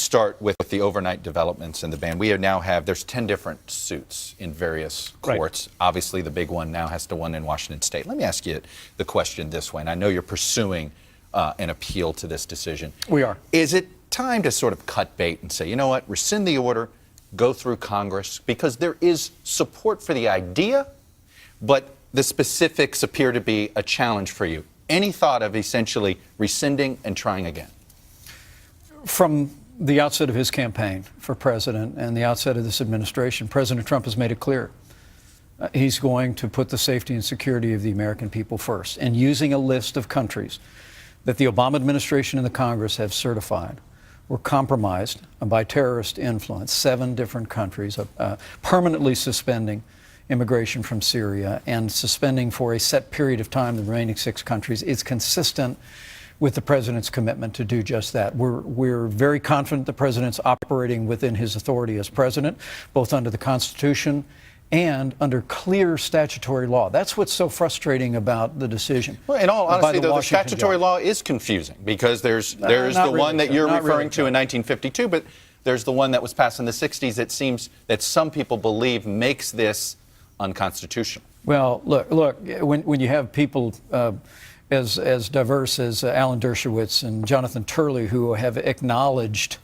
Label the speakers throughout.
Speaker 1: start with the overnight developments in the ban. We now have, there's 10 different suits in various courts. Right. Obviously, the big one now has the one in Washington State. Let me ask you the question this way, and I know you're pursuing an appeal to this decision.
Speaker 2: We are.
Speaker 1: Is it time to sort of cut bait and say, you know what, rescind the order, go through Congress? Because there is support for the idea, but the specifics appear to be a challenge for you. Any thought of essentially rescinding and trying again?
Speaker 2: From the outset of his campaign for president and the outset of this administration, President Trump has made it clear he's going to put the safety and security of the American people first. And using a list of countries that the Obama administration and the Congress have certified were compromised by terrorist influence, 7 different countries, permanently suspending immigration from Syria and suspending for a set period of time the remaining 6 countries, is consistent with the president's commitment to do just that. We're very confident the president's operating within his authority as president, both under the Constitution and under clear statutory law. That's what's so frustrating about the decision.
Speaker 1: Well, in all honesty, though, the statutory law is confusing because there's the one that you're referring to in 1952, but there's the one that was passed in the 60s. It seems that some people believe makes this unconstitutional.
Speaker 2: Well, look, when you have people as diverse as Alan Dershowitz and Jonathan Turley, who have acknowledged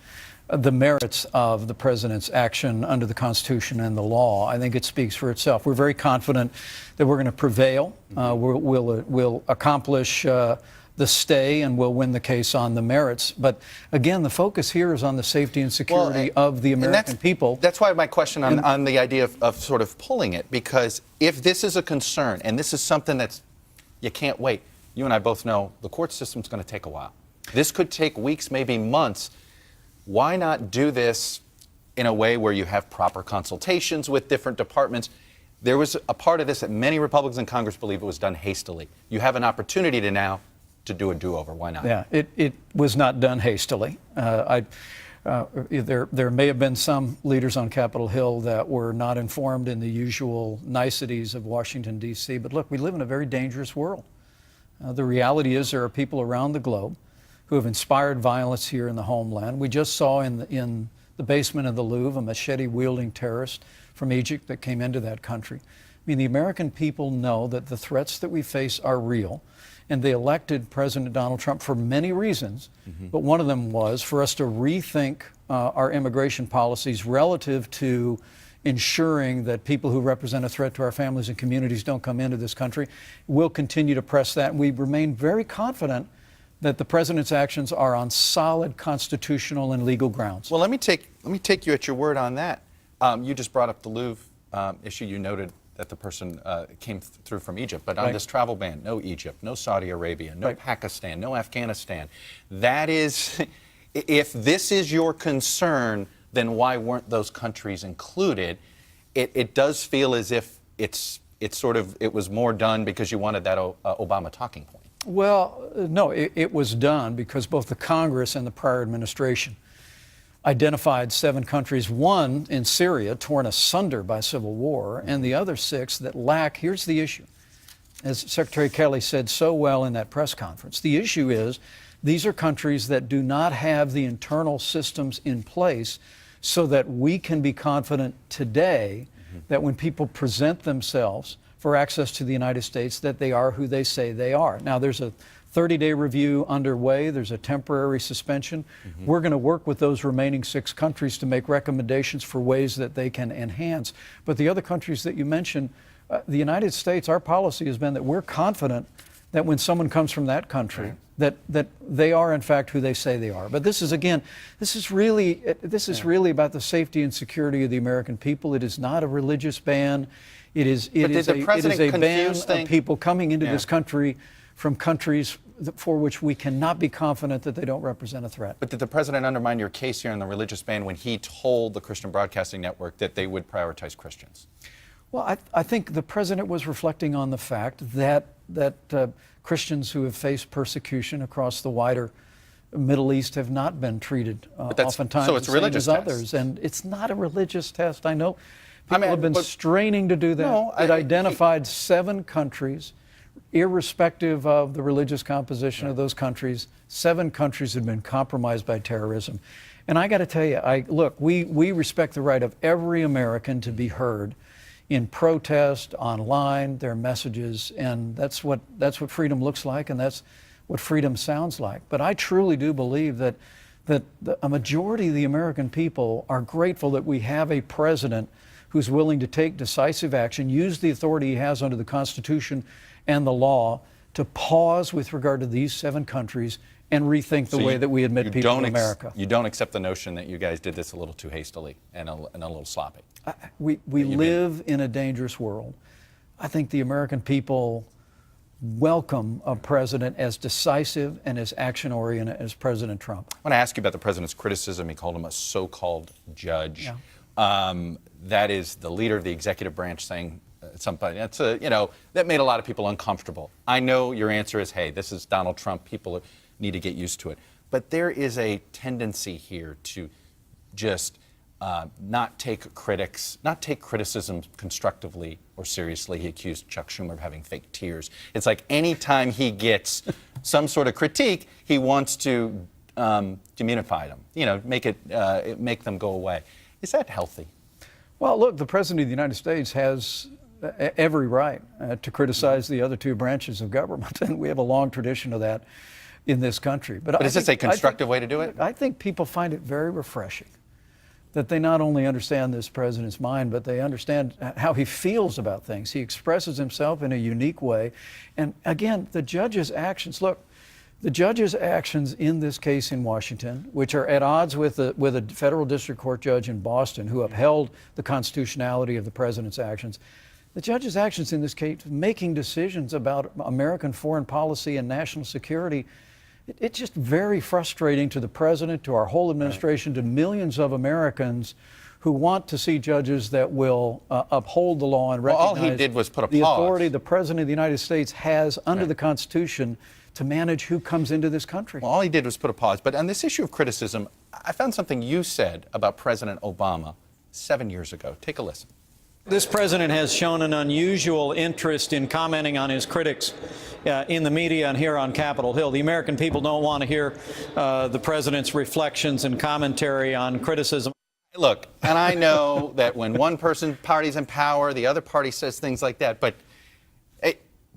Speaker 2: the merits of the president's action under the Constitution and the law, I think it speaks for itself. We're very confident that we're going to prevail. We'll accomplish the stay and we'll win the case on the merits. But again, the focus here is on the safety and security of the American people.
Speaker 1: That's why my question on the idea of sort of pulling it, because if this is a concern and this is something that's, you can't wait. You and I both know the court system's going to take a while. This could take weeks, maybe months. Why not do this in a way where you have proper consultations with different departments? There was a part of this that many Republicans in Congress believe it was done hastily. You have an opportunity to now to do a do-over. Why not?
Speaker 2: Yeah, it was not done hastily. There may have been some leaders on Capitol Hill that were not informed in the usual niceties of Washington, D.C. But look, we live in a very dangerous world. The reality is there are people around the globe who have inspired violence here in the homeland. We just saw in the basement of the Louvre a machete-wielding terrorist from Egypt that came into that country. I mean, the American people know that the threats that we face are real, and they elected President Donald Trump for many reasons, but one of them was for us to rethink our immigration policies relative to ensuring that people who represent a threat to our families and communities don't come into this country. We'll continue to press that, and we remain very confident that the president's actions are on solid constitutional and legal grounds.
Speaker 1: Well, let me take you at your word on that. You just brought up the Louvre issue. You noted that the person came through from Egypt, but on this travel ban, no Egypt, no Saudi Arabia, no Pakistan, no Afghanistan. That is, if this is your concern, then why weren't those countries included? It does feel as if it was more done because you wanted that Obama talking point.
Speaker 2: Well, no, it was done because both the Congress and the prior administration identified 7 countries, one in Syria, torn asunder by civil war, and the other 6 that lack. Here's the issue. As Secretary Kelly said so well in that press conference, the issue is these are countries that do not have the internal systems in place so that we can be confident today that when people present themselves for access to the United States, that they are who they say they are. Now, there's a 30-day review underway. There's a temporary suspension. We're going to work with those remaining 6 countries to make recommendations for ways that they can enhance. But the other countries that you mentioned, the United States, our policy has been that we're confident that when someone comes from that country, that they are in fact who they say they are. But this is really about the safety and security of the American people. It is not a religious ban. It is a ban of people coming into this country from countries for which we cannot be confident that they don't represent a threat.
Speaker 1: But did the president undermine your case here on the religious ban when he told the Christian Broadcasting Network that they would prioritize Christians?
Speaker 2: Well, I think the president was reflecting on the fact that Christians who have faced persecution across the wider Middle East have not been treated oftentimes
Speaker 1: so it's a religious
Speaker 2: as
Speaker 1: test.
Speaker 2: Others. And it's not a religious test. I know people have been straining to do that. No, it identified 7 countries, irrespective of the religious composition of those countries. 7 countries had been compromised by terrorism. And I got to tell you, look, we respect the right of every American to be heard in protest, online, their messages, and that's what freedom looks like, and that's what freedom sounds like. But I truly do believe that a majority of the American people are grateful that we have a president who's willing to take decisive action, use the authority he has under the Constitution and the law to pause with regard to these 7 countries and rethink the way that we admit people in America.
Speaker 1: You don't accept the notion that you guys did this a little too hastily and a little sloppy?
Speaker 2: We live in a dangerous world. I think the American people welcome a president as decisive and as action-oriented as President Trump.
Speaker 1: I want to ask you about the president's criticism. He called him a so-called judge. Yeah. That is the leader of the executive branch saying something. That made a lot of people uncomfortable. I know your answer is, hey, this is Donald Trump. People need to get used to it. But there is a tendency here to just not take criticism constructively or seriously. He accused Chuck Schumer of having fake tears. It's like anytime he gets some sort of critique, he wants to demunify them, make them go away. Is that healthy?
Speaker 2: Well, look, the President of the United States has every right to criticize the other 2 branches of government, and we have a long tradition of that in this country. But
Speaker 1: is this a constructive way to do it?
Speaker 2: I think people find it very refreshing that they not only understand this president's mind, but they understand how he feels about things. He expresses himself in a unique way. And again, the judge's actions, look, the judge's actions in this case in Washington, which are at odds with a federal district court judge in Boston who upheld the constitutionality of the president's actions, the judge's actions in this case, making decisions about American foreign policy and national security, it's just very frustrating to the president, to our whole administration, to millions of Americans who want to see judges that will uphold the law and recognize
Speaker 1: all he did was put a
Speaker 2: the
Speaker 1: pause.
Speaker 2: authority the president of the United States has under the Constitution to manage who comes into this country.
Speaker 1: Well, all he did was put a pause. But on this issue of criticism, I found something you said about President Obama 7 years ago. Take a listen.
Speaker 2: This president has shown an unusual interest in commenting on his critics in the media and here on Capitol Hill. The American people don't want to hear the president's reflections and commentary on criticism.
Speaker 1: Look, and I know that when one party's in power, the other party says things like that, but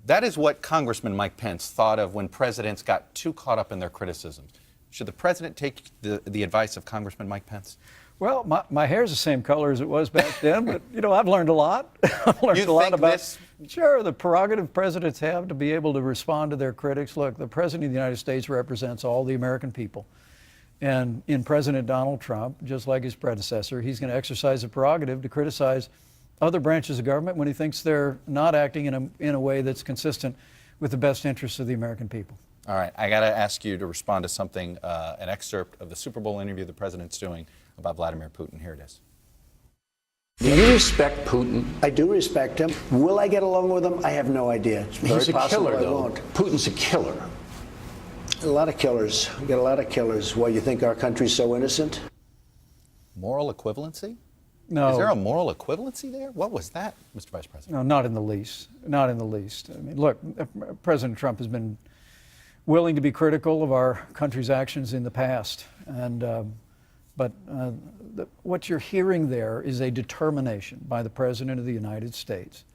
Speaker 1: that is what Congressman Mike Pence thought of when presidents got too caught up in their criticisms. Should the president take the advice of Congressman Mike Pence?
Speaker 2: Well, my hair's the same color as it was back then, but, I've learned a lot. I've learned a lot about this. Sure, the prerogative presidents have to be able to respond to their critics. Look, the President of the United States represents all the American people. And in President Donald Trump, just like his predecessor, he's going to exercise the prerogative to criticize other branches of government when he thinks they're not acting in a way that's consistent with the best interests of the American people.
Speaker 1: All right, I got to ask you to respond to something, an excerpt of the Super Bowl interview the president's doing about Vladimir Putin. Here it is.
Speaker 3: Do you respect Putin?
Speaker 4: I do respect him. Will I get along with him? I have no idea. It's very
Speaker 3: He's a
Speaker 4: possible
Speaker 3: killer,
Speaker 4: I
Speaker 3: though.
Speaker 4: won't.
Speaker 3: Putin's a killer.
Speaker 4: A lot of killers. We got a lot of killers. Why, you think our country's so innocent?
Speaker 1: Moral equivalency?
Speaker 2: No.
Speaker 1: Is there a moral equivalency there? What was that, Mr. Vice President?
Speaker 2: No, not in the least. Not in the least. I mean, look, President Trump has been willing to be critical of our country's actions in the past. But what you're hearing there is a determination by the President of the United States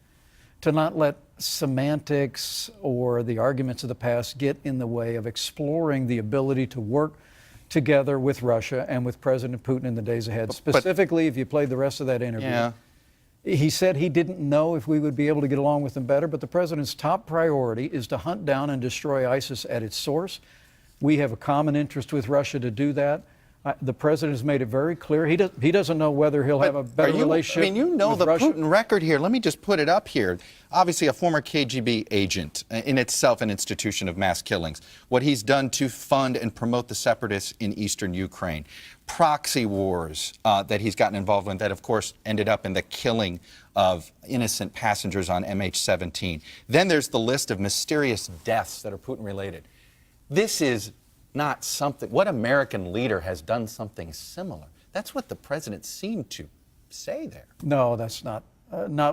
Speaker 2: to not let semantics or the arguments of the past get in the way of exploring the ability to work together with Russia and with President Putin in the days ahead. Specifically, if you played the rest of that interview, he said he didn't know if we would be able to get along with them better, but the president's top priority is to hunt down and destroy ISIS at its source. We have a common interest with Russia to do that. The president has made it very clear. He doesn't know whether he'll have a better relationship.
Speaker 1: I mean, you know
Speaker 2: with
Speaker 1: the
Speaker 2: Russia.
Speaker 1: Putin record here. Let me just put it up here. Obviously, a former KGB agent, in itself an institution of mass killings. What he's done to fund and promote the separatists in eastern Ukraine. Proxy wars that he's gotten involved in that, of course, ended up in the killing of innocent passengers on MH17. Then there's the list of mysterious deaths that are Putin-related. This is not something, what American leader has done something similar? That's what the president seemed to say there.
Speaker 2: No, that's not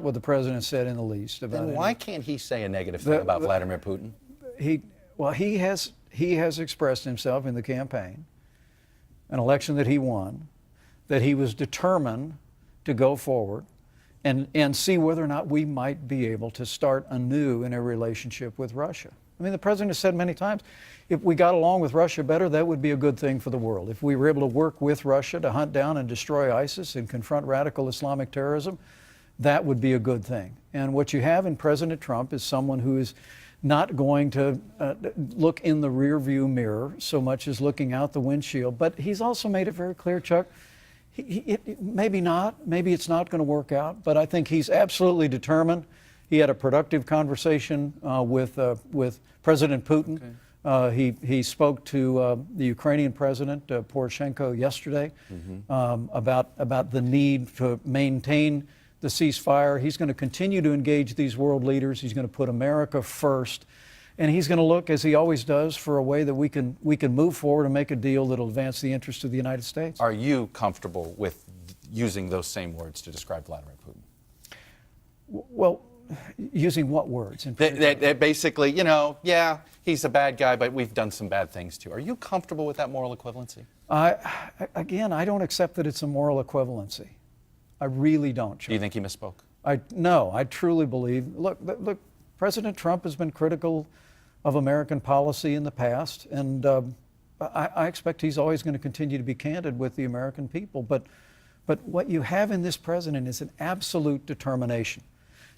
Speaker 2: what the president said in the least.
Speaker 1: Then why can't he say a negative thing about Vladimir Putin?
Speaker 2: He has expressed himself in the campaign an election that he won, that he was determined to go forward and see whether or not we might be able to start anew in a relationship with Russia. I mean, the president has said many times, if we got along with Russia better, that would be a good thing for the world. If we were able to work with Russia to hunt down and destroy ISIS and confront radical Islamic terrorism, that would be a good thing. And what you have in President Trump is someone who is not going to look in the rearview mirror so much as looking out the windshield. But he's also made it very clear, Chuck, maybe not, maybe it's not going to work out, but I think he's absolutely determined. He had a productive conversation with President Putin. Okay. He spoke to the Ukrainian president, Poroshenko, yesterday about the need to maintain the ceasefire. He's going to continue to engage these world leaders. He's going to put America first. And he's going to look, as he always does, for a way that we can move forward and make a deal that will advance the interests of the United States.
Speaker 1: Are you comfortable with using those same words to describe Vladimir Putin?
Speaker 2: Well, using what words?
Speaker 1: That basically, you know, yeah, he's a bad guy, but we've done some bad things too. Are you comfortable with that moral equivalency?
Speaker 2: Again, I don't accept that it's a moral equivalency. I really don't, Chuck.
Speaker 1: Do you think he misspoke?
Speaker 2: No, I truly believe. Look, President Trump has been critical of American policy in the past, and I expect he's always going to continue to be candid with the American people. But what you have in this president is an absolute determination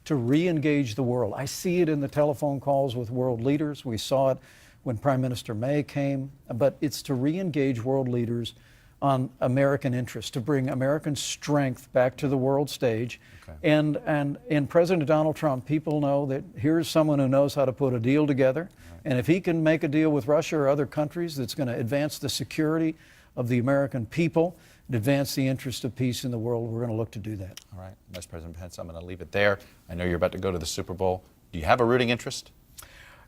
Speaker 2: to re-engage the world. I see it in the telephone calls with world leaders. We saw it when Prime Minister May came. But it's to re-engage world leaders on American interests, to bring American strength back to the world stage. Okay. And in President Donald Trump, people know that here's someone who knows how to put a deal together. Right. And if he can make a deal with Russia or other countries that's going to advance the security of the American people, advance the interest of peace in the world, we're going to look to do that.
Speaker 1: All right, Vice President Pence, I'm going to leave it there. I know you're about to go to the Super Bowl. Do you have a rooting interest?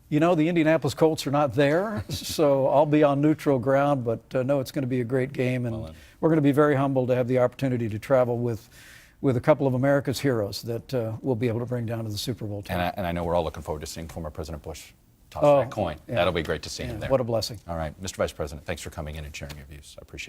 Speaker 2: You know, the Indianapolis Colts are not there, so I'll be on neutral ground, but no, it's going to be a great game, and we're going to be very humbled to have the opportunity to travel with a couple of America's heroes that we'll be able to bring down to the Super Bowl team.
Speaker 1: And I know we're all looking forward to seeing former President Bush toss that coin. Yeah. That'll be great to see him there.
Speaker 2: What a blessing.
Speaker 1: All right, Mr. Vice President, thanks for coming in and sharing your views. I appreciate it.